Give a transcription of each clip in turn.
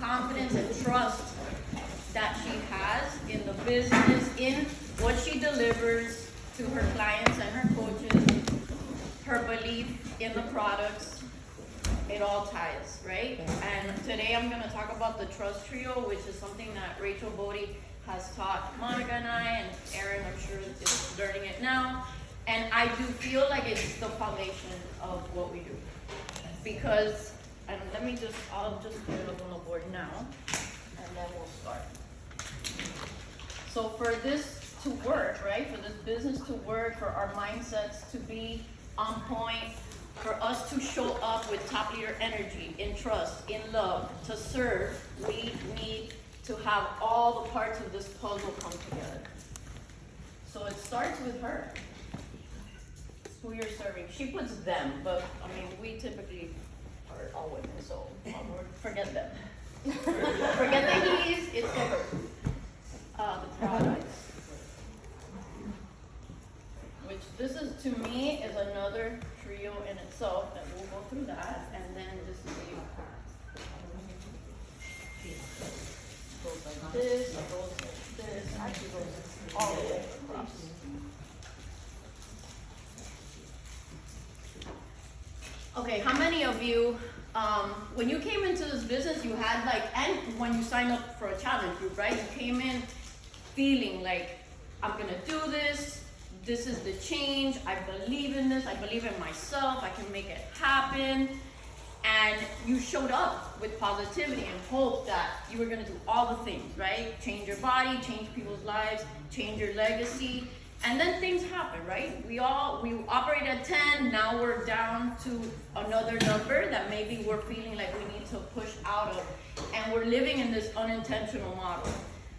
confidence and trust that she has in the business, in what she delivers to her clients and her coaches, her belief in the products, it all ties, right? And today I'm gonna talk about the trust trio, which is something that Rachel Bodie has taught Monica and I, and Aaron, I'm sure, is learning it now. And I do feel like it's the foundation of what we do. Because, and I'll just put it up on the board now, and then we'll start. So for this to work, right, for this business to work, for our mindsets to be on point, for us to show up with top leader energy, in trust, in love, to serve, we need to have all the parts of this puzzle come together. So it starts with her, who you're serving. She puts them, but I mean, we typically are all women, so forget them. Forget the he's, it's the her. The products. Which this is, to me, is another trio in itself, that we'll go through that, and then this is the goes like this, it goes like this, actually goes all the way across. Okay, how many of you, when you came into this business, you had and when you signed up for a challenge group, right? You came in feeling like, I'm gonna do this, this is the change, I believe in this, I believe in myself, I can make it happen. And you showed up with positivity and hope that you were gonna do all the things, right? Change your body, change people's lives, change your legacy. And then things happen, right? We operate at 10, now we're down to another number that maybe we're feeling like we need to push out of. And we're living in this unintentional model.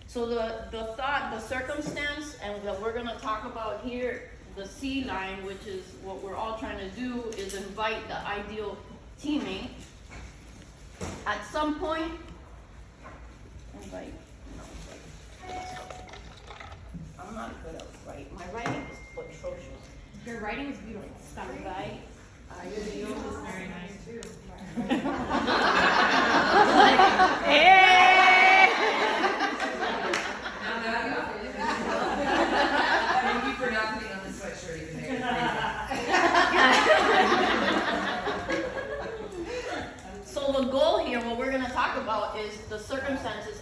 So the thought, the circumstance, and what we're gonna talk about here, the C line, which is what we're all trying to do, is invite the ideal teammate. At some point, invite. I'm not good at writing. My writing is atrocious. Your writing is beautiful. Stop. Invite. Your deal is very nice too. Hey! Thank you for not putting on the sweatshirt even there. So the goal here, what we're gonna talk about is the circumstances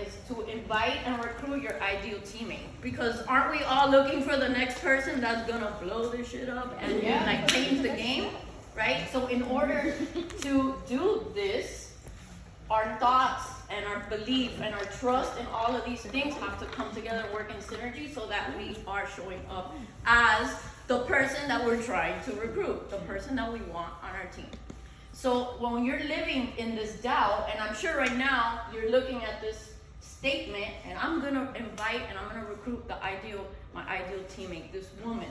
is to invite and recruit your ideal teammate. Because aren't we all looking for the next person that's gonna blow this shit up and change the game, right? So in order to do this, our thoughts and our belief and our trust in all of these things have to come together and work in synergy so that we are showing up as the person that we're trying to recruit, the person that we want on our team. So when you're living in this doubt, and I'm sure right now you're looking at this statement, and I'm gonna invite and I'm gonna recruit my ideal teammate, this woman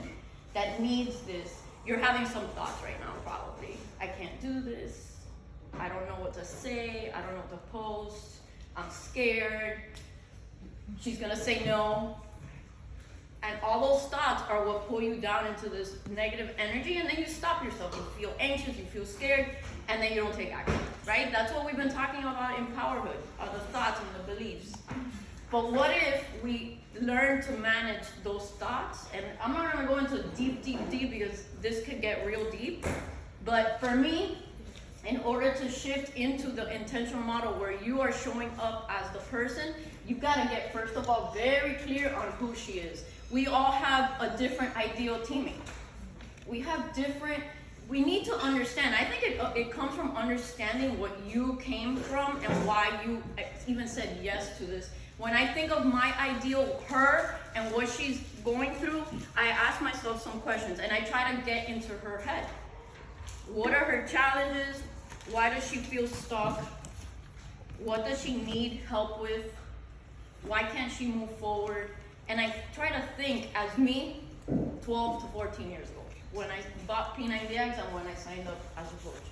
that needs this. You're having some thoughts right now, probably. I can't do this. I don't know what to say. I don't know what to post. I'm scared. She's gonna say no. And all those thoughts are what pull you down into this negative energy, and then you stop yourself. You feel anxious, you feel scared, and then you don't take action, right? That's what we've been talking about in Powerhood, are the thoughts and the beliefs. But what if we learn to manage those thoughts? And I'm not gonna go into deep because this could get real deep. But for me, in order to shift into the intentional model where you are showing up as the person, you've gotta get, first of all, very clear on who she is. We all have a different ideal teammate. We need to understand. I think it comes from understanding what you came from and why you even said yes to this. When I think of my ideal her and what she's going through, I ask myself some questions and I try to get into her head. What are her challenges? Why does she feel stuck? What does she need help with? Why can't she move forward? And I try to think as me 12 to 14 years ago, when I bought P90X and when I signed up as a coach.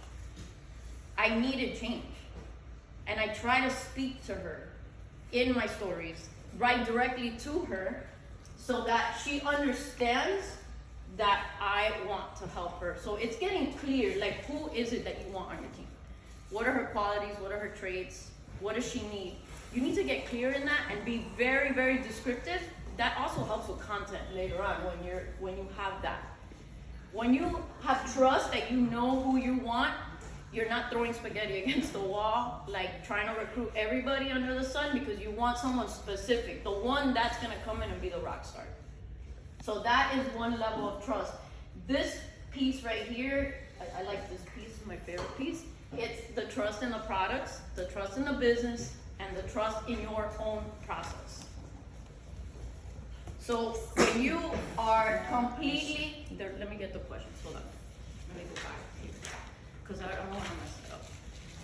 I needed change. And I try to speak to her in my stories, write directly to her so that she understands that I want to help her. So it's getting clear, like, who is it that you want on your team? What are her qualities? What are her traits? What does she need? You need to get clear in that and be very, very descriptive. That also helps with content later on when you have that. When you have trust that you know who you want, you're not throwing spaghetti against the wall, like trying to recruit everybody under the sun, because you want someone specific, the one that's gonna come in and be the rock star. So that is one level of trust. This piece right here, I like this piece, my favorite piece. It's the trust in the products, the trust in the business, and the trust in your own process. So when you are completely, there, let me get the questions, hold on. Let me go back, because I don't want to mess it up.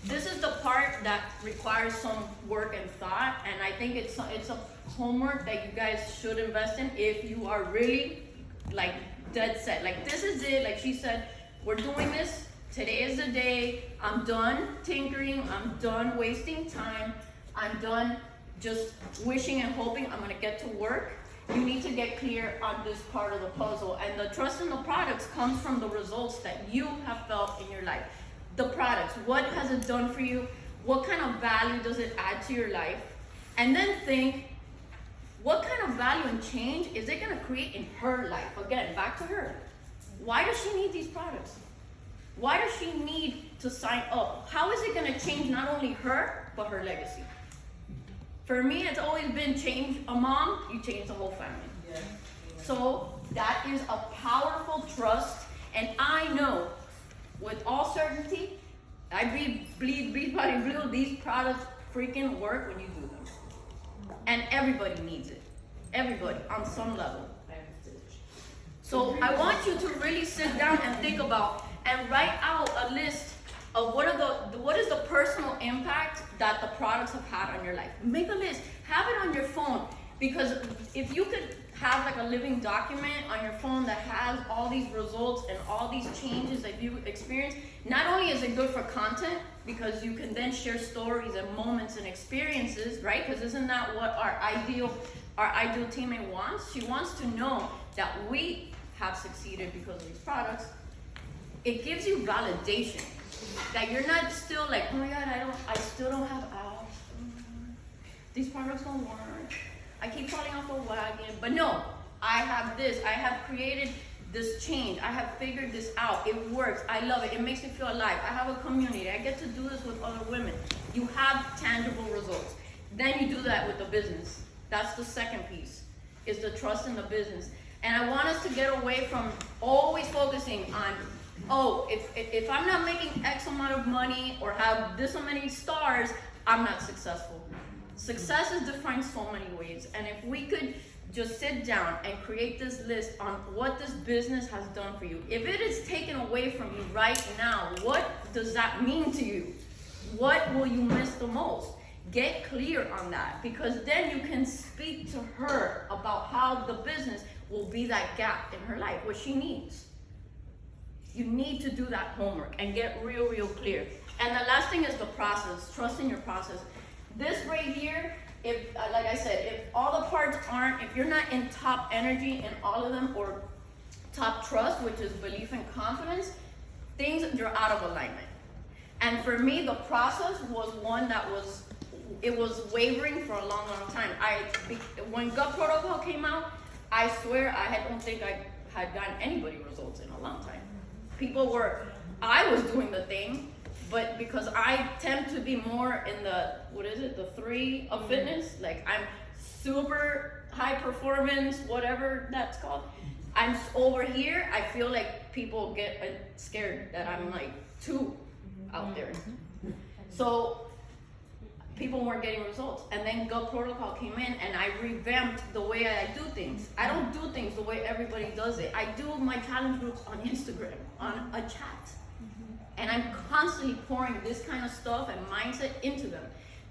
This is the part that requires some work and thought, and I think it's a homework that you guys should invest in if you are really like dead set. Like, this is it, like she said, we're doing this, today is the day, I'm done tinkering, I'm done wasting time, I'm done just wishing and hoping I'm gonna get to work. You need to get clear on this part of the puzzle, and the trust in the products comes from the results that you have felt in your life. The products, what has it done for you? What kind of value does it add to your life? And then think, what kind of value and change is it gonna create in her life? Again, back to her. Why does she need these products? Why does she need to sign up? How is it gonna change not only her, but her legacy? For me, it's always been change a mom, you change the whole family. Yeah. So that is a powerful trust, and I know with all certainty, I bleed body blue, these products freaking work when you do them. And everybody needs it. Everybody, on some level. So I want you to really sit down and think about and write out a list of what is the personal impact that the products have had on your life. Make a list, have it on your phone, because if you could have like a living document on your phone that has all these results and all these changes that you experienced, not only is it good for content, because you can then share stories and moments and experiences, right? Because isn't that what our ideal teammate wants? She wants to know that we have succeeded because of these products. It gives you validation. That you're not still like, oh my God, I still don't have abs. These products don't work. I keep falling off the wagon. But no, I have this. I have created this change. I have figured this out. It works. I love it. It makes me feel alive. I have a community. I get to do this with other women. You have tangible results. Then you do that with the business. That's the second piece, is the trust in the business. And I want us to get away from always focusing on, oh, if I'm not making X amount of money or have this many stars, I'm not successful. Success is defined so many ways. And if we could just sit down and create this list on what this business has done for you. If it is taken away from you right now, what does that mean to you? What will you miss the most? Get clear on that, because then you can speak to her about how the business will be that gap in her life, what she needs. You need to do that homework and get real clear. And the last thing is the process, trust in your process. This right here, if, like I said, if all the parts aren't, if you're not in top energy in all of them, or top trust, which is belief and confidence, you're out of alignment. And for me, the process was one that was wavering for a long time. When gut protocol came out, I swear I don't think I had gotten anybody results in a long time. I was doing the thing, but because I tend to be more in the 3 of fitness, like I'm super high performance, whatever that's called. I'm over here, I feel like people get scared that I'm like 2 out there. So people weren't getting results. And then gut protocol came in and I revamped the way I do things. I don't do things the way everybody does it. I do my challenge groups on Instagram, on a chat. And I'm constantly pouring this kind of stuff and mindset into them.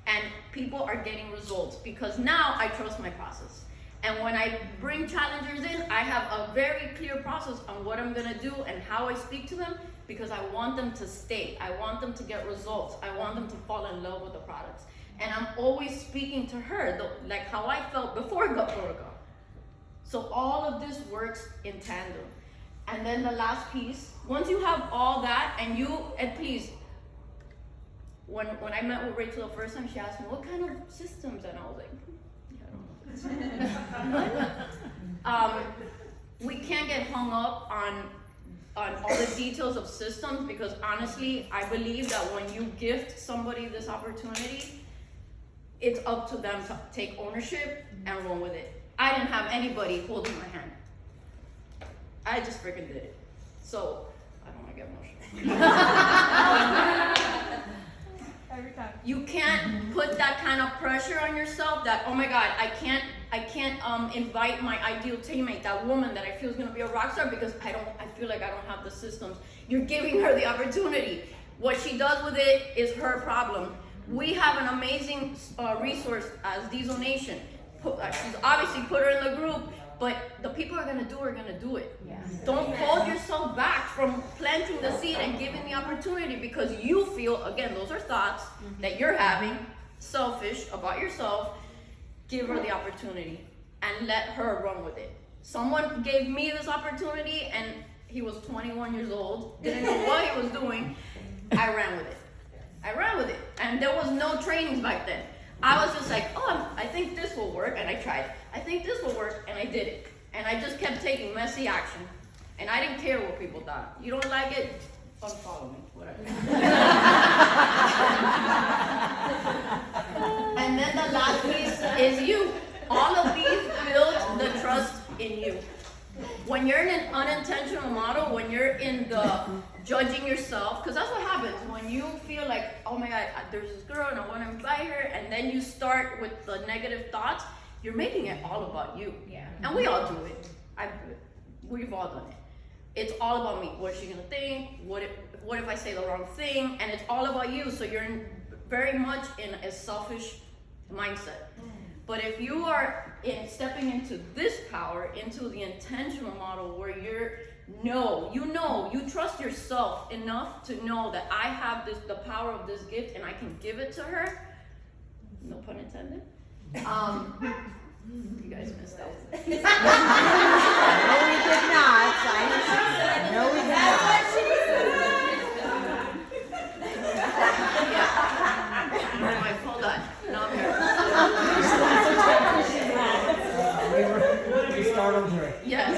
And people are getting results because now I trust my process. And when I bring challengers in, I have a very clear process on what I'm gonna do and how I speak to them, because I want them to stay. I want them to get results. I want them to fall in love with the products. And I'm always speaking to her, like how I felt before gut protocol. So all of this works in tandem. And then the last piece, once you have all that, and please, when I met with Rachel the first time, she asked me, what kind of systems? And I was like, I don't know. We can't get hung up on all the details of systems, because honestly, I believe that when you gift somebody this opportunity, it's up to them to take ownership and run with it. I didn't have anybody holding my hand. I just freaking did it. So, I don't want to get emotional. Every time. You can't put that kind of pressure on yourself that, oh my God, I can't invite my ideal teammate, that woman that I feel is gonna be a rock star, because I feel like I don't have the systems. You're giving her the opportunity. What she does with it is her problem. We have an amazing resource as Diesel Nation. She's obviously put her in the group, but the people are gonna do it. Yeah. Don't hold yourself back from planting the seed and giving the opportunity, because you feel, again, those are thoughts that you're having, selfish about yourself. Give her the opportunity and let her run with it. Someone gave me this opportunity and he was 21 years old, didn't know what he was doing. I ran with it. And there was no trainings back then. I was just like, oh, I think this will work, and I tried. I think this will work, and I did it. And I just kept taking messy action. And I didn't care what people thought. You don't like it? Unfollow me, whatever. And then the last piece is you. All of these build the trust in you. When you're in an unintentional model, when you're in the judging yourself, because that's what happens when you feel like, oh my God, there's this girl and I want to invite her, and then you start with the negative thoughts, you're making it all about you. Yeah. And we all do it. We've all done it. It's all about me. What is she gonna think? What if I say the wrong thing? And it's all about you. So you're very much in a selfish mindset. But if you are stepping into this power, into the intentional model where you trust yourself enough to know that I have the power of this gift and I can give it to her. No pun intended. You guys missed that one. No, we did not. No, we did not. Yeah. I'm like, hold on. No, I'm here. We startled her. Yes.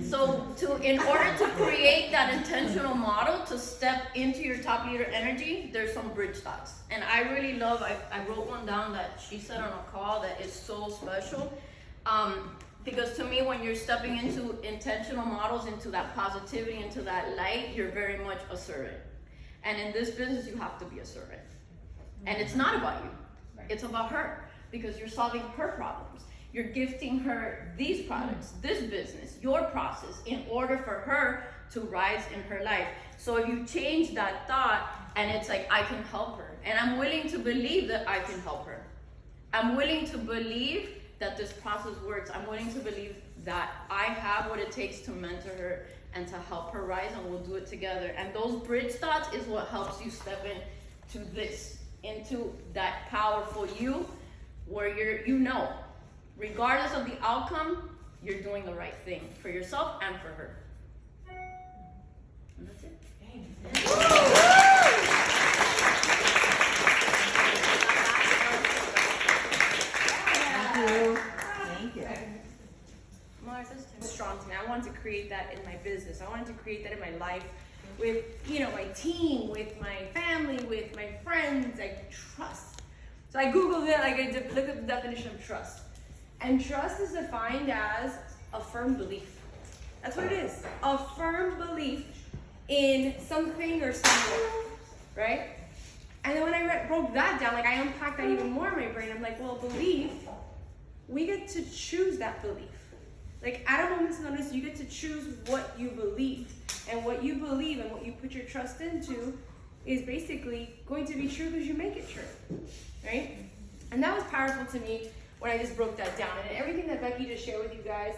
So in order to create that intentional model to step into your top leader energy, there's some bridge thoughts. And I really love, I wrote one down that she said on a call that is so special. Because to me, when you're stepping into intentional models, into that positivity, into that light, you're very much a servant. And in this business, you have to be a servant. And it's not about you. It's about her. Because you're solving her problems. You're gifting her these products, this business, your process, in order for her to rise in her life. So if you change that thought, and it's like, I can help her. And I'm willing to believe that I can help her. I'm willing to believe that this process works. I'm willing to believe that I have what it takes to mentor her and to help her rise, and we'll do it together. And those bridge thoughts is what helps you step into that powerful you, where regardless of the outcome, you're doing the right thing for yourself and for her. And that's it. Thank you. Mars is strong to me. I wanted to create that in my business. I wanted to create that in my life with, my team, with my family, with my friends. Like, trust. So I Googled it, I looked at the definition of trust. And trust is defined as a firm belief. That's what it is. A firm belief in something or someone, right? And then when I broke that down, I unpacked that even more in my brain. I'm like, well, belief, we get to choose that belief. At a moment's notice, you get to choose what you believe. And what you believe and what you put your trust into is basically going to be true because you make it true, right? And that was powerful to me when I just broke that down. And everything that Becky just shared with you guys,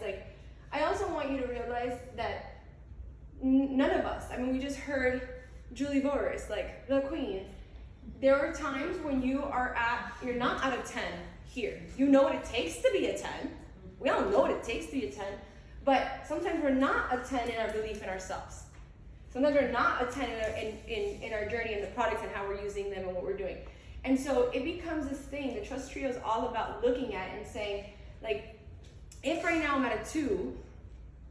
I also want you to realize that none of us, we just heard Julie Voris, the queen. There are times when you're not at a 10 here. You know what it takes to be a 10. We all know what it takes to be a 10. But sometimes we're not a 10 in our belief in ourselves. Sometimes we're not attentive in our journey and the products and how we're using them and what we're doing. And so it becomes this thing. The Trust Trio is all about looking at it and saying, like, if right now I'm at a 2,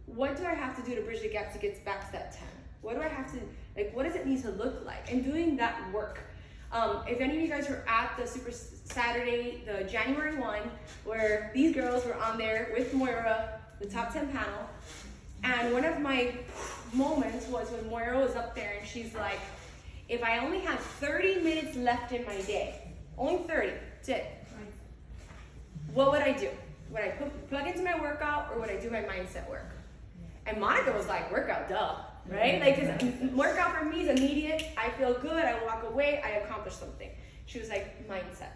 what do I have to do to bridge the gap to get back to that 10? What do I have to, like, what does it need to look like? And doing that work. If any of you guys were at the Super Saturday, the January 1, where these girls were on there with Moira, the top 10 panel, and one of my moments was when Moira was up there and she's like, if I only had 30 minutes left in my day, only 30, that's it, what would I do? Would I plug into my workout or would I do my mindset work? And Monica was like, workout, duh, right? Like, cause workout for me is immediate. I feel good, I walk away, I accomplish something. She was like, mindset.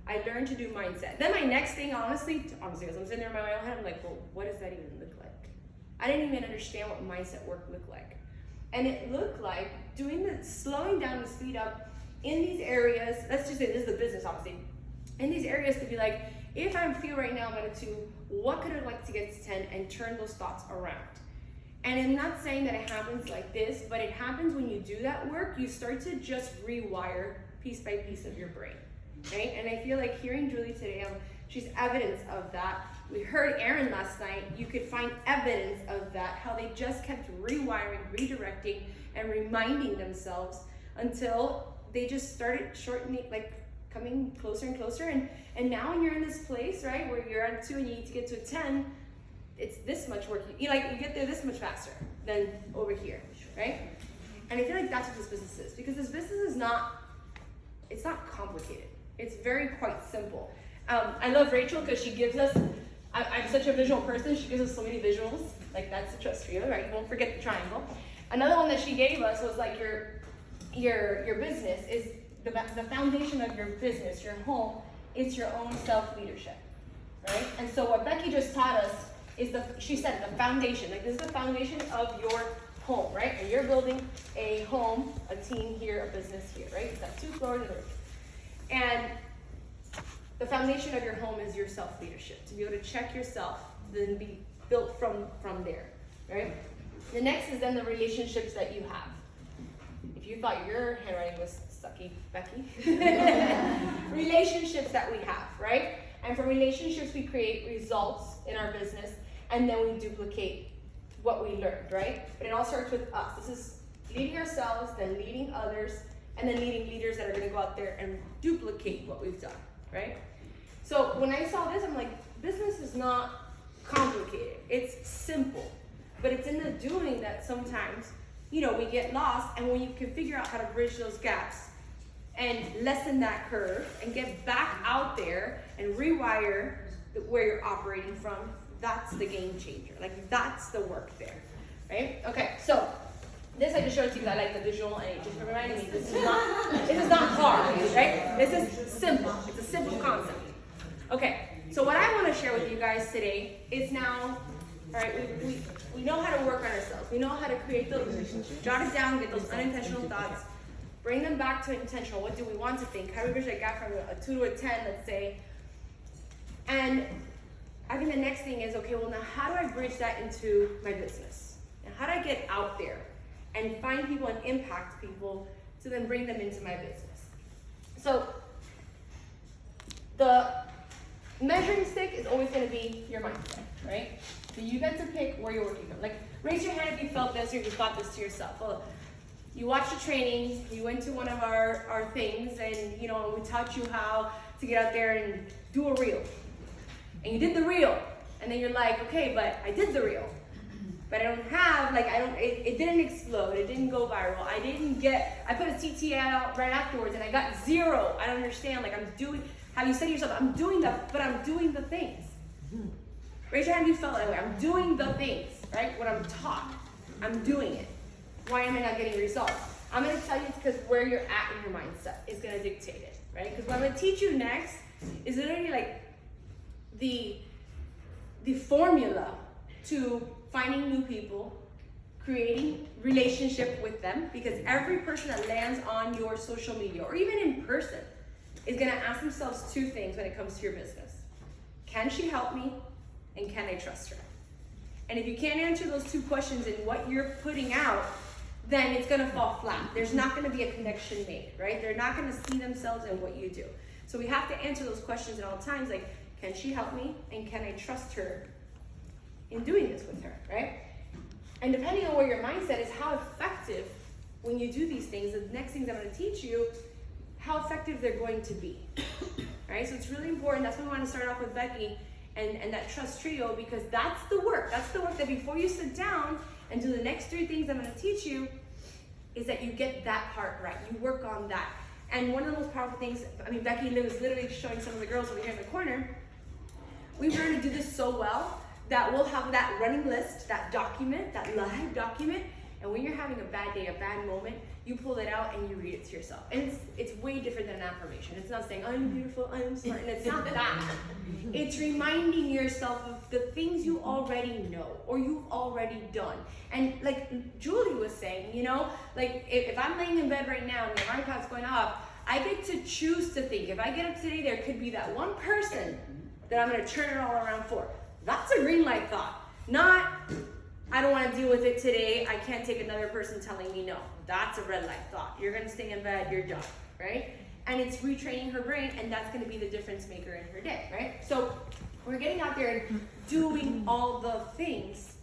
I learned to do mindset. Then my next thing, honestly, because I'm sitting there in my own head, I'm like, well, what does that even look like? I didn't even understand what mindset work looked like. And it looked like slowing down and speed up in these areas. Let's just say this is the business, obviously. In these areas to be like, if I feel right now I'm at a 2, what could I like to get to 10 and turn those thoughts around? And I'm not saying that it happens like this, but it happens when you do that work, you start to just rewire piece by piece of your brain, right? And I feel like hearing Julie today, she's evidence of that. We heard Aaron last night, you could find evidence of that, how they just kept rewiring, redirecting, and reminding themselves until they just started shortening, like coming closer and closer. And now when you're in this place, right, where you're at a 2 and you need to get to a 10, it's this much work. You get there this much faster than over here, right? And I feel like that's what this business is, because this business is it's not complicated. It's very quite simple. I love Rachel because she gives us, I'm such a visual person, she gives us so many visuals. Like, that's the Trust Trio, right? You won't forget the triangle. Another one that she gave us was like your business is the foundation of your business, your home, is your own self-leadership, right? And so what Becky just taught us is she said the foundation, like this is the foundation of your home, right? And you're building a home, a team here, a business here, right? It's got 2 floors and a roof. And the foundation of your home is your self-leadership, to be able to check yourself, then be built from there, right? The next is then the relationships that you have. If you thought your handwriting was sucky, Becky, relationships that we have, right? And from relationships, we create results in our business, and then we duplicate what we learned, right? But it all starts with us. This is leading ourselves, then leading others, and then leading leaders that are gonna go out there and duplicate what we've done, right? So when I saw this, I'm like, business is not complicated. It's simple, but it's in the doing that sometimes, we get lost, and when you can figure out how to bridge those gaps and lessen that curve and get back out there and rewire where you're operating from, that's the game changer. Like, that's the work there, right? Okay, so this I just showed it to you because I like the visual, and it just reminded me this is not hard, right? This is simple. It's a simple concept. Okay, so what I want to share with you guys today is now, all right, we know how to work on ourselves. We know how to create those, jot it down, get those unintentional thoughts, bring them back to intentional. What do we want to think? How do we bridge that gap from a 2 to a 10, let's say? And I think the next thing is, okay, well now how do I bridge that into my business? And how do I get out there and find people and impact people to then bring them into my business? So the measuring stick is always going to be your mindset, right? So you get to pick where you're working from. Like, raise your hand if you felt this or you thought this to yourself. Well, you watched the training, you went to one of our things, and we taught you how to get out there and do a reel. And you did the reel, and then you're like, okay, but I did the reel. But it didn't explode, it didn't go viral. I put a CTA out right afterwards and I got 0. I don't understand, how you say to yourself, I'm doing the things. Raise your hand if you felt that way. I'm doing the things, right? What I'm taught, I'm doing it. Why am I not getting results? I'm gonna tell you it's because where you're at in your mindset is gonna dictate it, right? Because what I'm gonna teach you next is literally like the formula to finding new people, creating relationship with them, because every person that lands on your social media or even in person is gonna ask themselves 2 things when it comes to your business. Can she help me? And can I trust her? And if you can't answer those 2 questions in what you're putting out, then it's gonna fall flat. There's not gonna be a connection made, right? They're not gonna see themselves in what you do. So we have to answer those questions at all times, like, can she help me? And can I trust her in doing this with her, right? And depending on where your mindset is, how effective when you do these things, the next things I'm gonna teach you, how effective they're going to be, right? So it's really important. That's why we want to start off with Becky and that trust trio, because that's the work. That's the work that before you sit down and do the next 3 things I'm going to teach you, is that you get that part right. You work on that. And one of the most powerful things, I mean, Becky was literally showing some of the girls over here in the corner. We've learned to do this so well that we'll have that running list, that document, that live document, and when you're having a bad day, a bad moment, you pull it out and you read it to yourself. And it's way different than an affirmation. It's not saying, I'm beautiful, I'm smart, and it's not that. It's reminding yourself of the things you already know or you've already done. And like Julie was saying, you know, like if I'm laying in bed right now and the alarm clock's going off, I get to choose to think, if I get up today, there could be that one person that I'm gonna turn it all around for. That's a green light thought. Not, I don't want to deal with it today. I can't take another person telling me no. That's a red light thought. You're going to stay in bed, you're done, right? And it's retraining her brain, and that's going to be the difference maker in her day, right? So we're getting out there and doing all the things,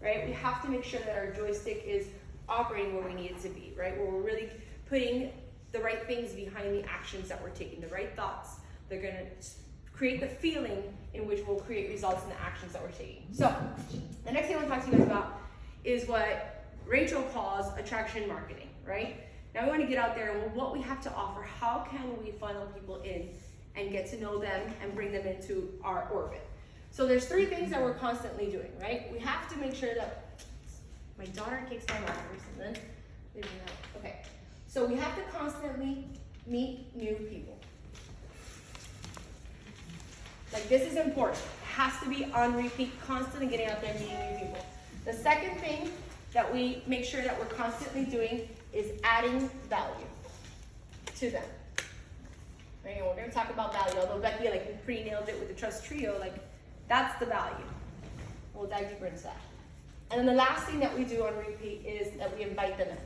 right? We have to make sure that our joystick is operating where we need it to be, right? Where we're really putting the right things behind the actions that we're taking, the right thoughts. They're going to create the feeling in which will create results in the actions that we're taking. So the next thing I want to talk to you guys about is what Rachel calls attraction marketing, right? Now we want to get out there and what we have to offer. How can we funnel people in and get to know them and bring them into our orbit? So there's 3 things that we're constantly doing, right? We have to make sure that my daughter kicks my markers and then okay. So we have to constantly meet new people. Like, this is important. It has to be on repeat, constantly getting out there and meeting new people. The second thing that we make sure that we're constantly doing is adding value to them. Right? And we're going to talk about value, although Becky, like, pretty nailed it with the trust trio. Like, that's the value. We'll dive deeper into that. And then the last thing that we do on repeat is that we invite them in.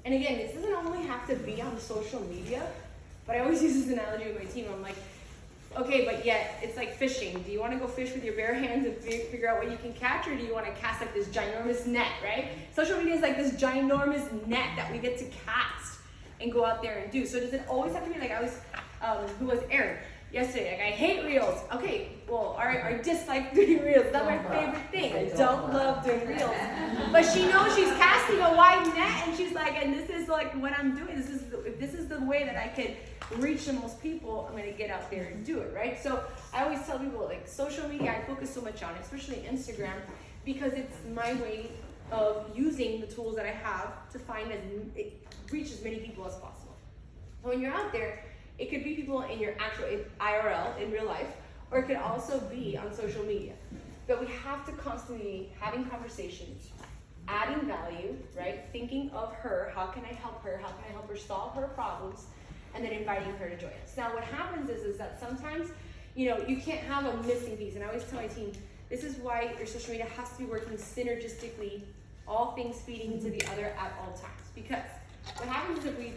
And again, this doesn't only have to be on social media, but I always use this analogy with my team. I'm like, okay, but yet it's like fishing. Do you want to go fish with your bare hands and figure out what you can catch, or do you want to cast like this ginormous net, right? Social media is like this ginormous net that we get to cast and go out there and do. So does it always have to be like, who was Erin yesterday? Like, I hate reels. Okay, well, I dislike doing reels. That's my favorite thing. I don't love doing reels. But she knows she's casting a wide net, and she's like, and this is like what I'm doing. If this is the way that I can reach the most people, I'm gonna get out there and do it, right? So I always tell people, like, social media, I focus so much on, especially Instagram, because it's my way of using the tools that I have to reach as many people as possible. So when you're out there, it could be people in your actual IRL, in real life, or it could also be on social media. But we have to constantly be having conversations, adding value, right? Thinking of her, how can I help her? How can I help her solve her problems? And then inviting her to join us. Now what happens is that sometimes, you can't have a missing piece. And I always tell my team, this is why your social media has to be working synergistically, all things feeding into the other at all times. Because what happens is if we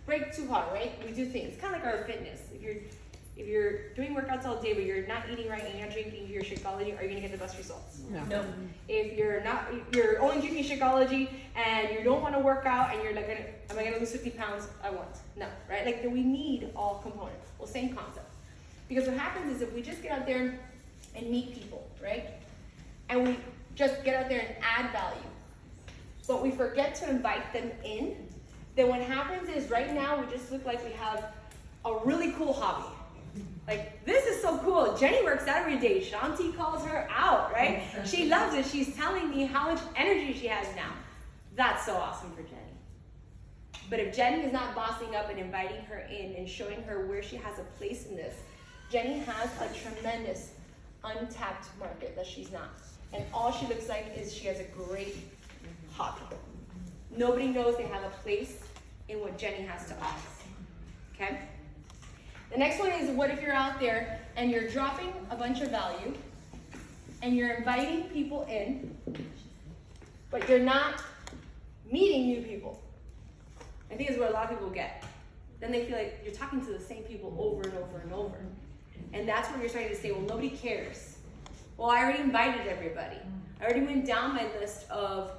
break too hard, right? We do things. It's kind of like our fitness. If you're doing workouts all day, but you're not eating right and you're not drinking your Shakeology, are you gonna get the best results? No. If you're only drinking Shakeology and you don't want to work out and you're like, am I gonna lose 50 pounds? I won't. No, right? Like, we need all components. Well, same concept. Because what happens is if we just get out there and meet people, right? And we just get out there and add value, but we forget to invite them in, then what happens is right now we just look like we have a really cool hobby. Like, this is so cool. Jenny works out every day. Shanti calls her out, right? She loves it. She's telling me how much energy she has now. That's so awesome for Jenny. But if Jenny is not bossing up and inviting her in and showing her where she has a place in this, Jenny has a tremendous untapped market that she's not. And all she looks like is she has a great hobby. Nobody knows they have a place in what Jenny has to offer. Okay? The next one is, what if you're out there and you're dropping a bunch of value, and you're inviting people in, but you're not meeting new people. I think is what a lot of people get. Then they feel like you're talking to the same people over and over and over. And that's where you're starting to say, well, nobody cares. Well, I already invited everybody. I already went down my list of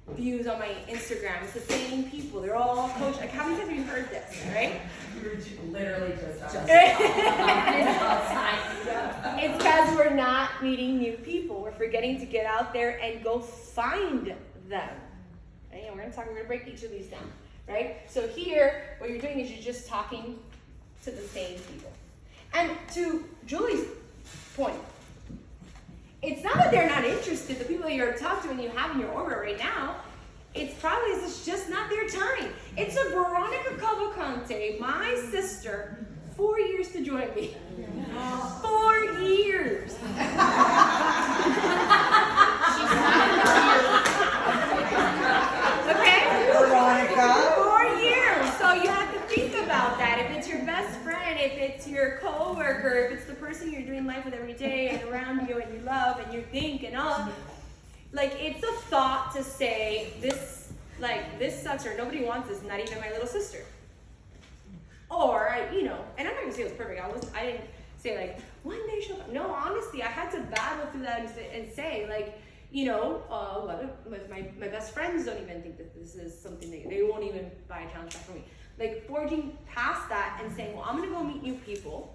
views on my Instagram. It's the same people. They're all coach. Like, how many times have you heard this, right? We were literally just on It's because we're not meeting new people. We're forgetting to get out there and go find them. Right? And we're gonna break each of these down, right? So here, what you're doing is you're just talking to the same people. And to Julie's point, it's not that they're not interested, the people that you're talking to and you have in your orbit right now, it's probably it's just not their time. It's a Veronica Cavalcante, my sister, 4 years to join me. 4 years. Okay? Veronica. 4 years. So you have to think about that. If it's your best friend, if it's your coworker, if it's the person you're doing life with every day and around you and you love and you think and all, like it's a thought to say this sucks or nobody wants this, not even my little sister. Or and I'm not gonna say it was perfect. I didn't say like one day she'll come. No, honestly, I had to battle through that and say like, my best friends don't even think that this is something they won't even buy a challenge pack for me. Like forging past that and saying, well, I'm gonna go meet new people.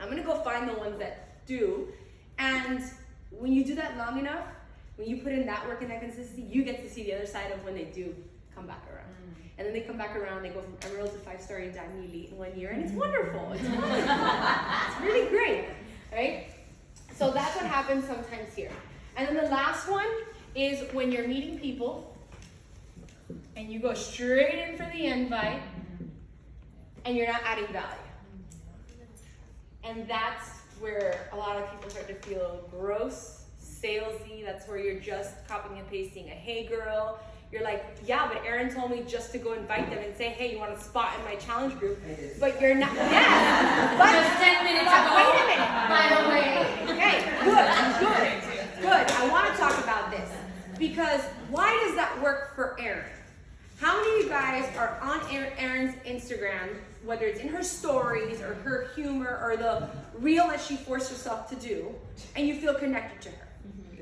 I'm gonna go find the ones that do. And when you do that long enough, when you put in that work and that consistency, you get to see the other side of when they do come back around. And then they come back around, they go from Emerald to 5-star in Danili in 1 year, and it's wonderful. It's fun. It's really great, right? So that's what happens sometimes here. And then the last one is when you're meeting people and you go straight in for the invite and you're not adding value. And that's where a lot of people start to feel gross, salesy. That's where you're just copying and pasting a hey girl. You're like, yeah, but Erin told me just to go invite them and say, hey, you want a spot in my challenge group? But you're not. Yes. But Just 10 minutes ago. wait a minute. By the way. Okay, good. I want to talk about this because why does that work for Erin? How many of you guys are on Erin's Instagram, whether it's in her stories or her humor or the reel that she forced herself to do, and you feel connected to her?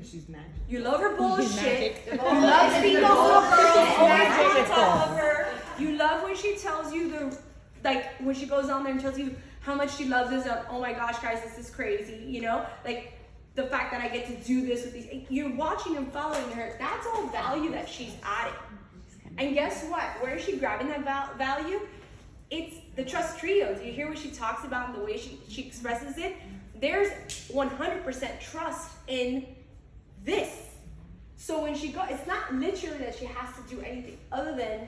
She's magic. You love her bullshit. You She's love seeing the whole girl always on top of magical. her. You love when she tells you when she goes on there and tells you how much she loves this. Oh my gosh, guys, this is crazy. Like the fact that I get to do this with these. You're watching and following her. That's all value that she's adding. And guess what? Where is she grabbing that value? It's the trust trio. Do you hear what she talks about and the way she expresses it? There's 100% trust in this. So when she goes, it's not literally that she has to do anything other than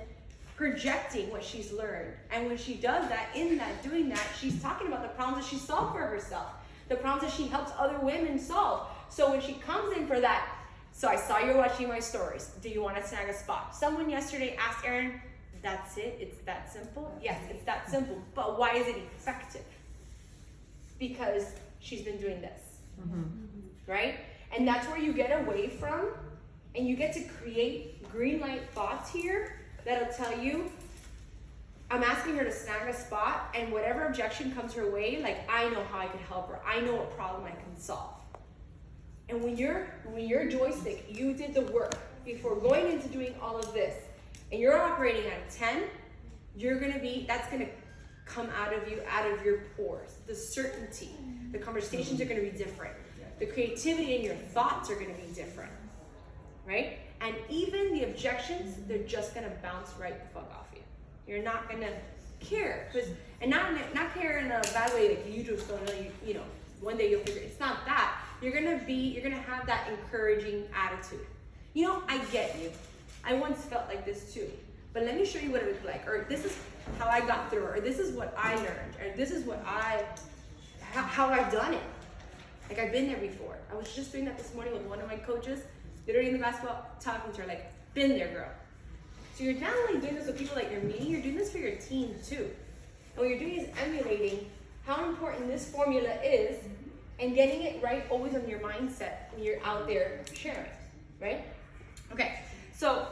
projecting what she's learned. And when she does that, doing that, she's talking about the problems that she solved for herself, the problems that she helps other women solve. So when she comes in for that, so I saw you're watching my stories. Do you want to snag a spot? Someone yesterday asked Erin, that's it? It's that simple? Yes, it's that simple. But why is it effective? Because she's been doing this, right? And that's where you get away from, and you get to create green light thoughts here that'll tell you, I'm asking her to snag a spot, and whatever objection comes her way, like I know how I can help her. I know what problem I can solve. And when you're joystick, you did the work before going into doing all of this, and you're operating at 10, that's gonna come out of you, out of your pores. The certainty, the conversations are gonna be different. The creativity in your thoughts are gonna be different, right? And even the objections, they're just gonna bounce right the fuck off you. You're not gonna care, and not care in a bad way, like you just don't know, one day you'll figure it's not that. You're gonna have that encouraging attitude. I get you. I once felt like this too. But let me show you what it was like, or this is how I got through, or this is what I learned, or this is how I've done it. Like I've been there before. I was just doing that this morning with one of my coaches, literally in the basketball, talking to her like, been there, girl. So you're not only doing this with people that you're meeting, you're doing this for your team too. And what you're doing is emulating how important this formula is and getting it right always on your mindset when you're out there sharing, right? Okay, so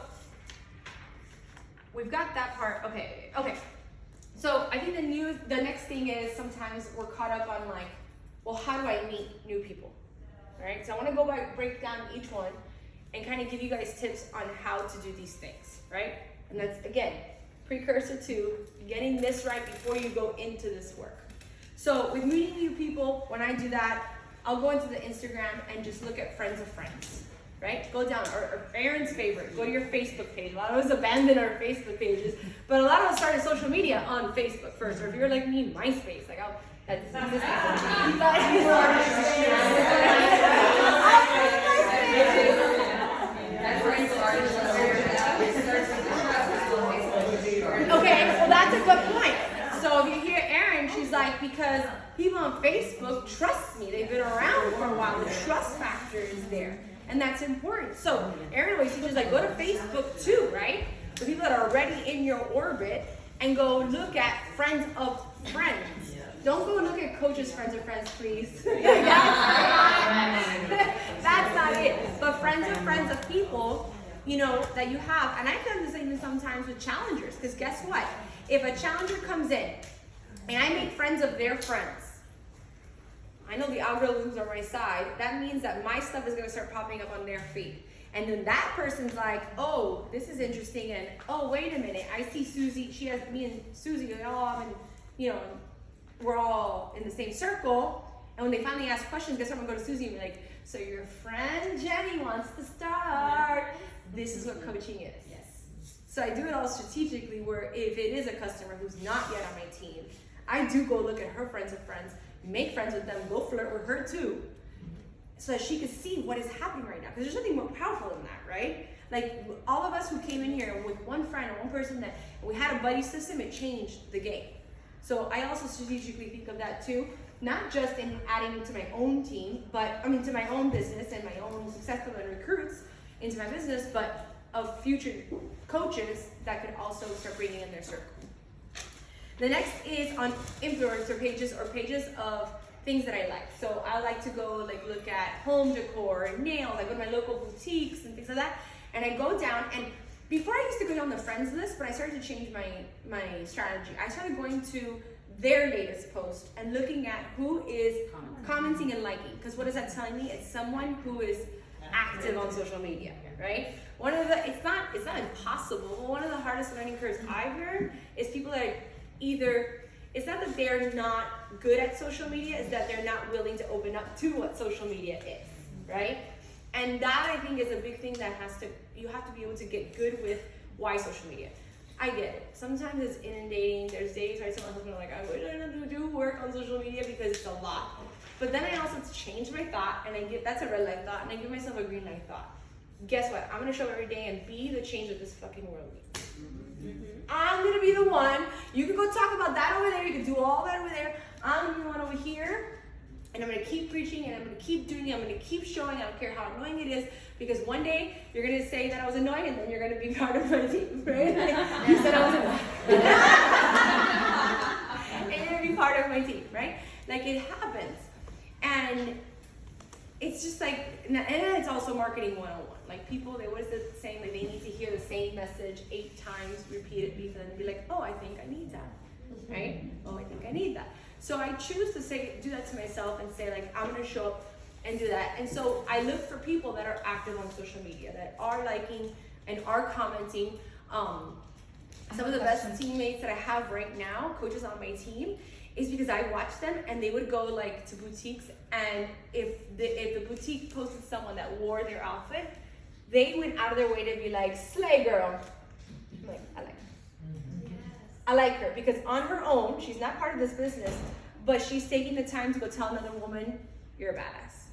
we've got that part. Okay. So I think the next thing is sometimes we're caught up on like, well, how do I meet new people? All right, so I want to break down each one and kind of give you guys tips on how to do these things, right? And that's, again, precursor to getting this right before you go into this work. So with meeting new people, when I do that, I'll go into the Instagram and just look at friends of friends, right? Go down, or Aaron's favorite, go to your Facebook page. A lot of us abandon our Facebook pages, but a lot of us started social media on Facebook first, or if you're like me, MySpace. Like, Okay, well that's a good point. So if you hear Erin, she's like, because people on Facebook trust me. They've been around for a while. The trust factor is there. And that's important. So Erin always teaches like, go to Facebook too, right? For people that are already in your orbit, and go look at friends of friends. Don't go look at coaches' friends of friends, please. That's not it. But friends of people, you know, that you have. And I've done this even sometimes with challengers, because guess what? If a challenger comes in and I make friends of their friends, I know the algorithms are on my side. That means that my stuff is going to start popping up on their feed. And then that person's like, oh, this is interesting. And oh, wait a minute. I see Susie. She has me and Susie. We're all in the same circle. And when they finally ask questions, guess what? I'm going to go to Susie and be like, so your friend Jenny wants to start. This is what coaching is. Yes. So I do it all strategically, where if it is a customer who's not yet on my team, I do go look at her friends of friends, make friends with them, go flirt with her too, so that she can see what is happening right now. Because there's nothing more powerful than that, right? Like all of us who came in here with one friend or one person that we had a buddy system, it changed the game. So I also strategically think of that too, not just in adding to my own team, but to my own business and my own successful and recruits into my business, but of future coaches that could also start bringing in their circle. The next is on influencer pages or pages of things that I like. So I like to go like look at home decor and nails. I go to my local boutiques and things like that. And I go down, and before I used to go down the friends list, but I started to change my strategy. I started going to their latest post and looking at who is commenting and liking. Because what is that telling me? It's someone who is active on social media, right? It's not impossible, but one of the hardest learning curves I've learned is people that either, it's not that they're not good at social media, it's that they're not willing to open up to what social media is, right? And that I think is a big thing that you have to be able to get good with why social media. I get it. Sometimes it's inundating. There's days where I tell my husband, like, I wish I didn't do work on social media because it's a lot. But then I also change my thought, and that's a red light thought, and I give myself a green light thought. Guess what? I'm gonna show up every day and be the change that this fucking world needs. I'm gonna be the one. You can go talk about that over there. You can do all that over there. I'm gonna be the one over here, and I'm gonna keep preaching, and I'm gonna keep doing it. I'm gonna keep showing. I don't care how annoying it is, because one day you're gonna say that I was annoying, and then you're gonna be part of my team, right? Like, you said I was annoying, and you're gonna be part of my team, right? Like, it happens, and it's just like, and it's also marketing 101. Like, people, they always saying like they need to hear the same message 8 times repeatedly for them to be like, oh, I think I need that, right? Oh, I think I need that. So I choose to do that to myself and say, like, I'm gonna show up and do that. And so I look for people that are active on social media, that are liking and are commenting. Some of the best teammates that I have right now, coaches on my team, is because I watched them and they would go like to boutiques, and if the boutique posted someone that wore their outfit, they went out of their way to be like, slay girl. I'm like, I like her. I like her because on her own, she's not part of this business, but she's taking the time to go tell another woman, you're a badass.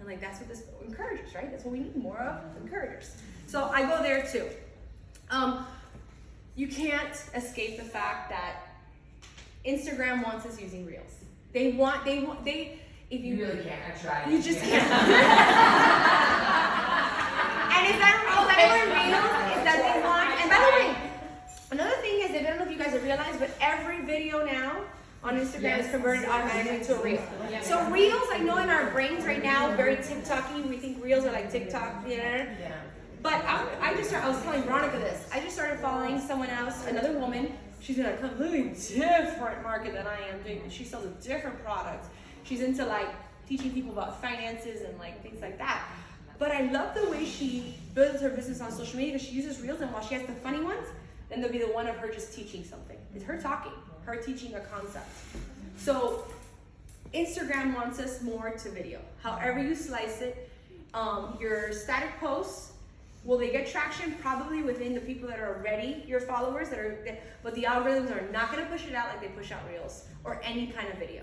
And like, that's what this encourages, right? That's what we need more of, encouragers. So I go there too. You can't escape the fact that Instagram wants us using Reels. If you really can't. I tried. You just can't. And is that Reels? Is that they want? And by the way, another thing is, I don't know if you guys have realized, but every video now on Instagram is converted automatically to a reel. So reels, I know in our brains right now, very TikTok-y, we think reels are like TikTok, you know? But I was telling Veronica this. I just started following someone else, another woman. She's in a completely different market than I am doing. She sells a different product. She's into like teaching people about finances and like things like that. But I love the way she builds her business on social media because she uses reels, and while she has the funny ones, then there'll be the one of her just teaching something. It's her talking, her teaching a concept. So Instagram wants us more to video. However you slice it, your static posts, will they get traction? Probably within the people that are already your followers, but the algorithms are not gonna push it out like they push out reels or any kind of video.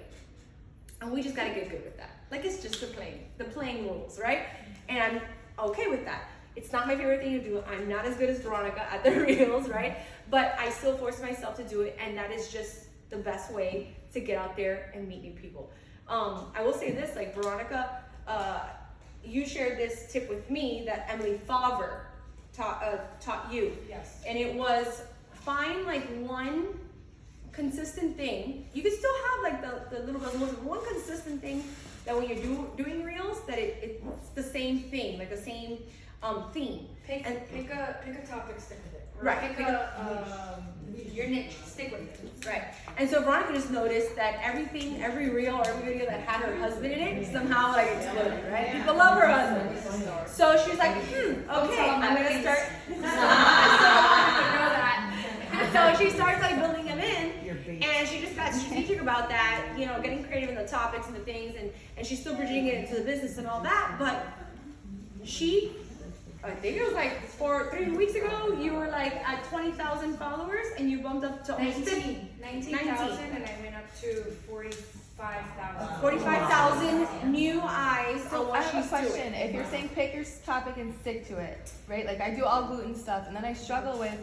And we just gotta get good with that. Like it's just the playing rules, right? And I'm okay with that. It's not my favorite thing to do. I'm not as good as Veronica at the reels, right? But I still force myself to do it, and that is just the best way to get out there and meet new people. I will say this, like Veronica, you shared this tip with me that Emily Favre taught you. Yes. And it was find like one consistent thing. You can still have like the little bit of one consistent thing that when you're doing reels, that it's the same thing, like the same theme. Pick a topic, stick with it. Or Right. Pick your niche, stick with it. Right. And so Veronica just noticed that every reel or every video that had her husband in it somehow like exploded, right? People love her husband. So she was like, okay, I'm gonna start. So she starts like building them in, and she just got strategic about that, you know, getting creative in the topics and the things, and she's still bridging it into the business and all that, but I think it was like 3 weeks ago, you were like at 20,000 followers and you bumped up to almost 19,000, and I went up to 45,000. 45,000 new eyes So on I what have a she's question. doing. If you're saying pick your topic and stick to it, right? Like I do all gluten stuff, and then I struggle with,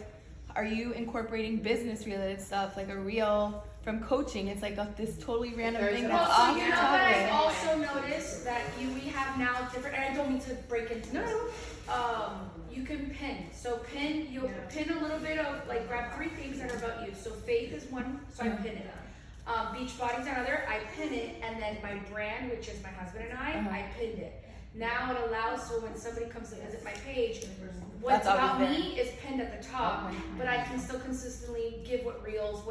are you incorporating business related stuff like a reel from coaching? It's like this totally random thing that's Well, so off you the know what I topic. also noticed that we have now different, and I don't mean to break into this. You can pin. So you'll pin a little bit of, like, grab 3 things that are about you. So faith is one, so I pin it. Beachbody's another, I pin it, and then my brand, which is my husband and I pinned it. Now it allows, so when somebody comes to visit my page, what's That's about always me is pinned at the top, but I can still consistently give what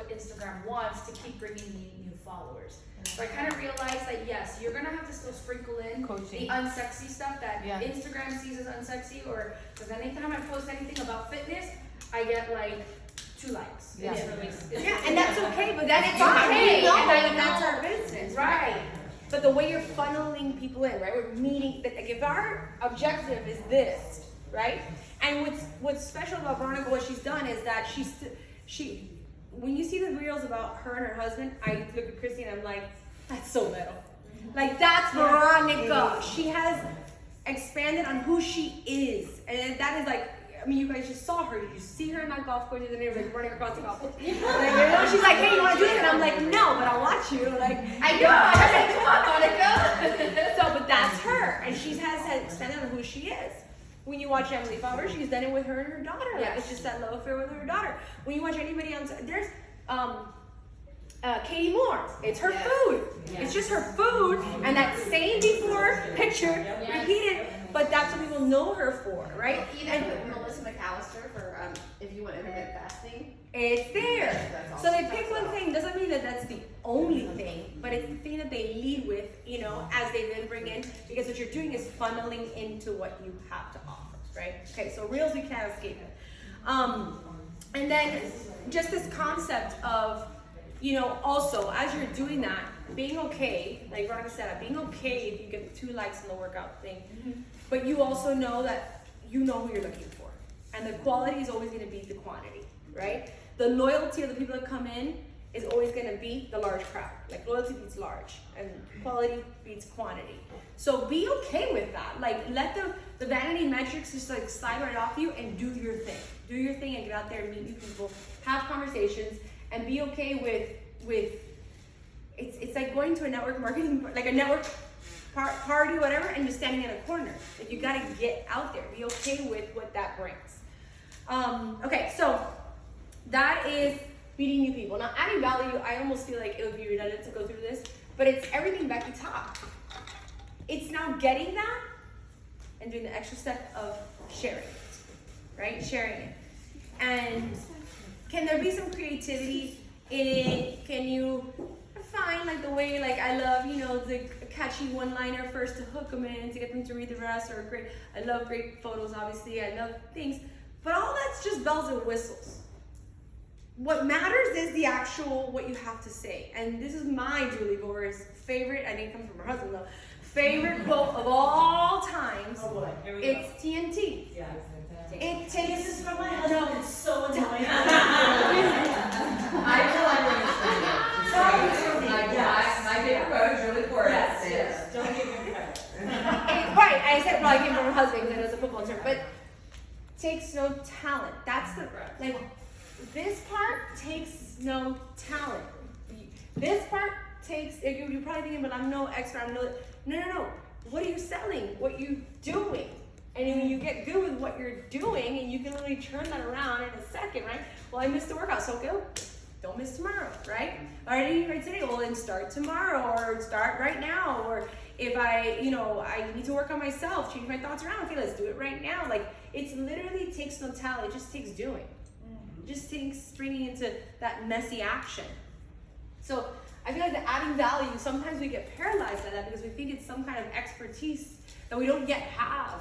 Instagram wants to keep bringing me new followers. So I kind of realized that yes, you're gonna have to still sprinkle in Coaching. the unsexy stuff that Yeah. Instagram sees as unsexy, or because anytime I post anything about fitness, I get like 2 likes. Yeah. It's really, it's Yeah, and that's okay, but that's it's fine. okay, We know and I that that's know- our business, right. But the way you're funneling people in, right? We're meeting, like if our objective is this, right? And what's special about Veronica, what she's done is that she, when you see the reels about her and her husband, I look at Christy and I'm like, that's so metal. Like that's Veronica. She has expanded on who she is, and that is like, I mean, you guys just saw her. Did you see her in that golf course the other day, like running across the golf course? Like, you know, she's like, hey, you want to do this? And I'm like, no, but I'll watch you. Like, I know. I was like, come on, Monica. so, but that's her, and she has expanded on who she is. When you watch Emily Favre, she's done it with her and her daughter. Like, Yes. it's just that love affair with her daughter. When you watch anybody else, there's Katie Moore. It's her food. It's just her food, and that same before picture repeated. But that's what people know her for, right? Even with Melissa McAllister for if you want intermittent fasting. It's there. That's So they also pick one thing. Doesn't mean that that's the only thing, but it's the thing that they lead with, you know, as they then bring in, because what you're doing is funneling into what you have to offer, right? Okay, so reels, we can't escape it. And then just this concept of, you know, also as you're doing that, being okay, like Veronica said, being okay if you get 2 likes in the workout thing, but you also know that you know who you're looking for, and the quality is always going to beat the quantity, right? The loyalty of the people that come in is always going to beat the large crowd. Like loyalty beats large, and quality beats quantity. So be okay with that. Like let the vanity metrics just like slide right off you, and do your thing. Do your thing and get out there and meet new people, have conversations, and be okay with it's like going to a network marketing, like a network party, whatever, and just standing in a corner. Like you gotta get out there. Be okay with what that brings. Okay, so that is, meeting new people. Now, adding value, I almost feel like it would be redundant to go through this, but it's everything Becky taught. It's now getting that and doing the extra step of sharing it, right? Sharing it. And can there be some creativity in it? Can you find like the way, like I love, you know, the catchy one-liner first to hook them in, to get them to read the rest, or great, I love great photos, obviously, I love things, but all that's just bells and whistles. What matters is the actual, what you have to say. And this is my Julie Boris favorite, I didn't come from her husband though, favorite quote of all times. Oh boy, here we go. It's TNT. Yeah. It takes This is from my husband, it's so annoying. I feel like we're my favorite quote is really for Yes, don't give him credit. right, I said probably came from her husband because it was a football term, but takes no talent. That's the, like, this part takes no talent. This part takes, you're probably thinking, but I'm no expert, no. What are you selling? What are you doing? And when you get good with what you're doing, and you can literally turn that around in a second, right? Well, I missed the workout, so go. Don't miss tomorrow, right? Or I didn't right today, well then start tomorrow, or start right now. Or if I need to work on myself, change my thoughts around, okay, let's do it right now. Like, it's literally takes no talent, it just takes doing. It just takes springing into that messy action. So I feel like the adding value, sometimes we get paralyzed by that because we think it's some kind of expertise that we don't yet have,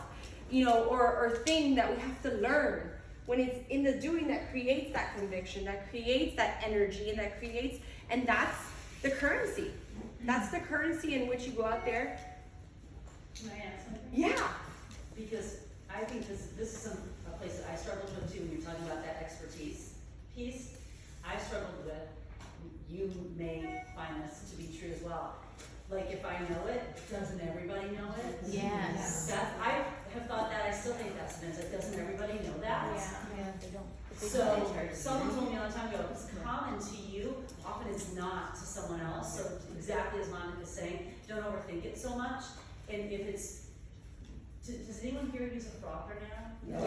or thing that we have to learn. When it's in the doing that creates that conviction, that creates that energy, and that's the currency. That's the currency in which you go out there. Can I add something? Yeah. Because I think this is a place that I struggled with too when you're talking about that expertise piece. I struggled with, you may find this to be true as well. Like, if I know it, doesn't everybody know it? Yes. I have thought that, I still think that's offensive. Doesn't everybody know that? Yeah, they don't. So, someone told me a long time ago, it's common to you, often it's not to someone else. So, exactly as Monica is saying, don't overthink it so much. And if it's, does anyone here use a frother now?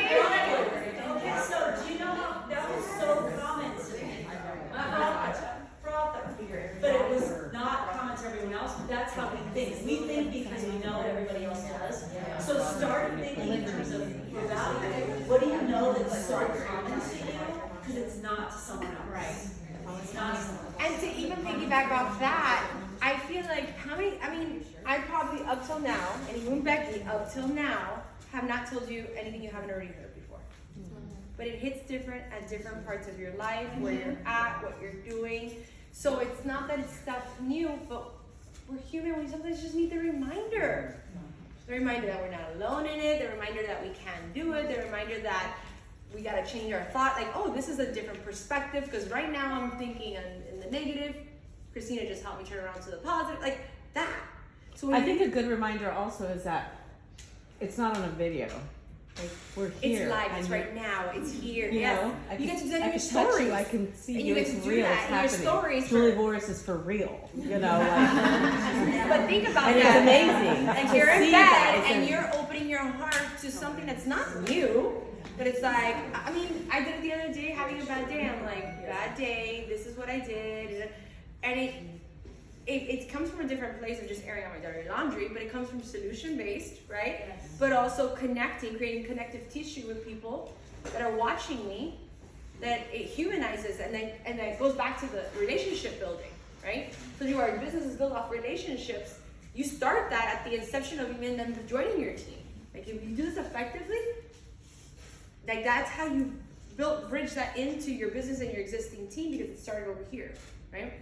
Okay, so do you know how that was so common to me? Frother. But it was not common to everyone else, but that's how we think. We think because we know what everybody else does. So start thinking in terms of your value. What do you know that's so common to you? Because it's not to someone else. Right. It's not to someone else. And to even piggyback off that, I feel like I probably up till now, and even Becky up till now, have not told you anything you haven't already heard before. But it hits different at different parts of your life, where you're at, what you're doing. So it's not that it's stuff new, but we're human, we sometimes just need the reminder. The reminder that we're not alone in it, the reminder that we can do it, the reminder that we gotta change our thought, like, oh, this is a different perspective, because right now I'm thinking in the negative. Christina just helped me turn around to the positive, like that. So I think a good reminder also is that it's not on a video. Like, we're here. it's live, and it's you're- right now, it's here. You Yes. know, You get to do that in I your can touch stories. you, I can see And you, you get it's to do real, that it's in your happening. stories Julie for- Boris is for real, you know, like, But think about and it's that. amazing. Like, to you're in see bed that. It's and a- you're opening your heart to something that's not new, but it's like, I did it the other day, having a bad day. I'm like, bad day, this is what I did. And it comes from a different place of just airing out my dirty laundry, but it comes from solution-based, right? Yes. But also connecting, creating connective tissue with people that are watching me, that it humanizes, and then it goes back to the relationship building, right? So our business is built off relationships. You start that at the inception of even them joining your team. Like, if you do this effectively, like, that's how you bridge that into your business and your existing team, because it started over here, right?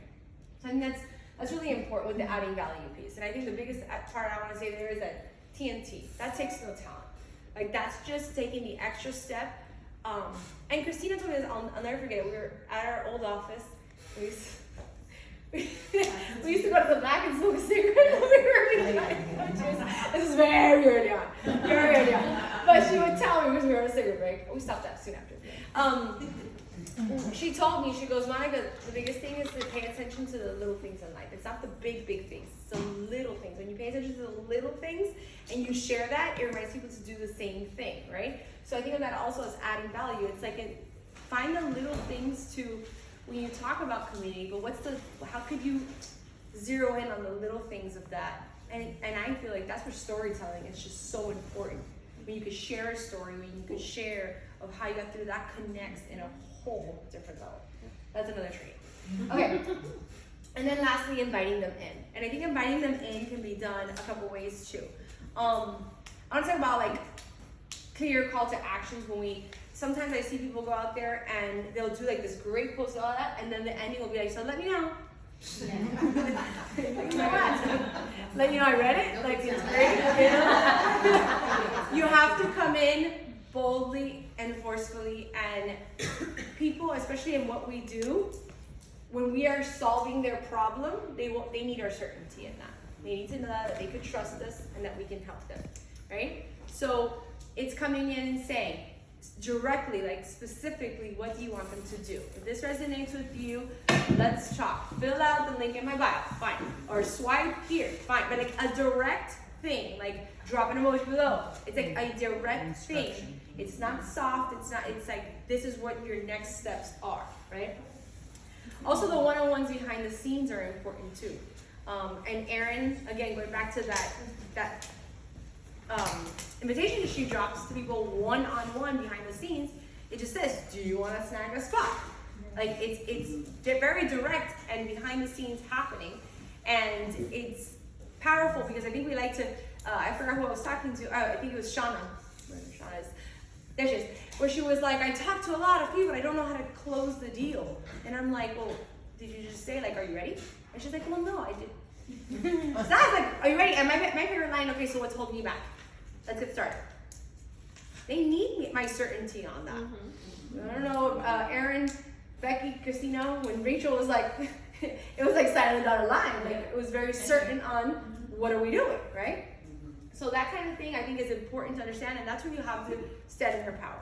So I think that's really important with the adding value piece. And I think the biggest part I want to say there is that TNT, that takes no talent. Like, that's just taking the extra step. And Christina told me this, I'll never forget it. We were at our old office. We used to go to the back and smoke a cigarette. This is very early on. Very early on. But she would tell me, because we were on a cigarette break. We stopped that soon after. She told me, she goes, Monica, the biggest thing is to pay attention to the little things in life. It's not the big things. It's the little things. When you pay attention to the little things, and you share that, it reminds people to do the same thing, right? So I think of that also as adding value. It's like find the little things to, when you talk about community, but how could you zero in on the little things of that? And I feel like that's where storytelling is just so important. When you could share a story, when you could share of how you got through, that connects in a whole different level. That's another trait. Okay. And then lastly, inviting them in. And I think inviting them in can be done a couple ways too. I want to talk about like clear call to actions. Sometimes I see people go out there and they'll do like this great post and all that, and then the ending will be like, so let me know. Let you know I read it, like it's great, you know? You have to come in boldly and forcefully, and people, especially in what we do, when we are solving their problem, they need our certainty in that. They need to know that they could trust us and that we can help them, right? So it's coming in and saying directly, like specifically, what do you want them to do? If this resonates with you, let's talk. Fill out the link in my bio, fine. Or swipe here, fine. But like a direct thing, like drop an emoji below. It's like a direct thing. It's not soft, it's like, this is what your next steps are, right? Also, the one-on-ones behind the scenes are important too. And Erin, again, going back to that invitation she drops to people one-on-one behind the scenes, it just says, do you want to snag a spot? Like it's very direct and behind the scenes happening, and it's powerful because I think we like to, I forgot who I was talking to, I think it was Shauna. Shauna is, there she is, where she was like, I talked to a lot of people, I don't know how to close the deal. And I'm like, well, did you just say like, are you ready? And she's like, well, no, I did. So I was like, are you ready? And my favorite line, okay, so what's holding you back? Let's get started. They need my certainty on that. Mm-hmm. I don't know, Erin, Becky, Christina, when Rachel was like, it was like silent on a line. Like it was very certain on what are we doing, right? So that kind of thing I think is important to understand, and that's when you have to stand in her power.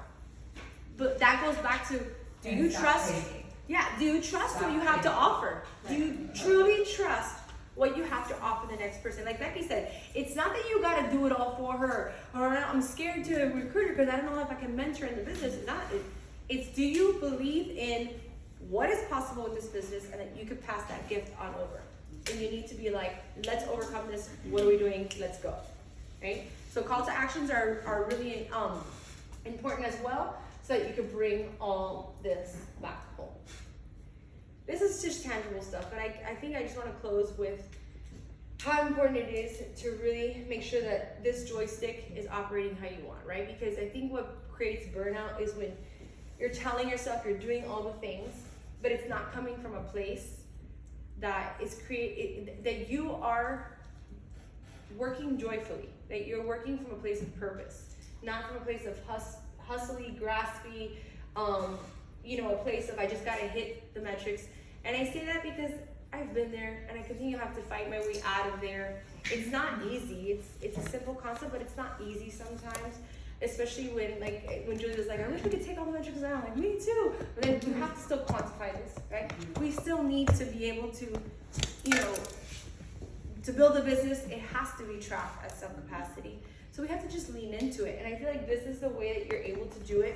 But that goes back to, do you trust? Yeah, do you trust what you have to offer? Do you truly trust what you have to offer the next person? Like Becky said, it's not that you got to do it all for her, or I'm scared to recruit her because I don't know if I can mentor in the business. It's do you believe in what is possible with this business and that you could pass that gift on over? And you need to be like, let's overcome this. What are we doing? Let's go. Right? So call to actions are really important as well, so that you can bring all this back home. This is just tangible stuff, but I think I just want to close with how important it is to really make sure that this joystick is operating how you want, right? Because I think what creates burnout is when you're telling yourself you're doing all the things, but it's not coming from a place that is that you are working joyfully, that you're working from a place of purpose, not from a place of hustly, graspy, a place of I just gotta hit the metrics. And I say that because I've been there and I continue to have to fight my way out of there. It's not easy. It's a simple concept, but it's not easy sometimes, especially when Julia's like, I wish we could take all the metrics down. Like, me too. But then you have to still quantify this, right? We still need to be able to, to build a business, it has to be tracked at some capacity. So we have to just lean into it. And I feel like this is the way that you're able to do it,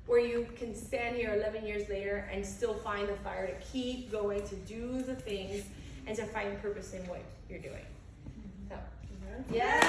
where you can stand here 11 years later and still find the fire to keep going, to do the things, and to find purpose in what you're doing. So, yeah.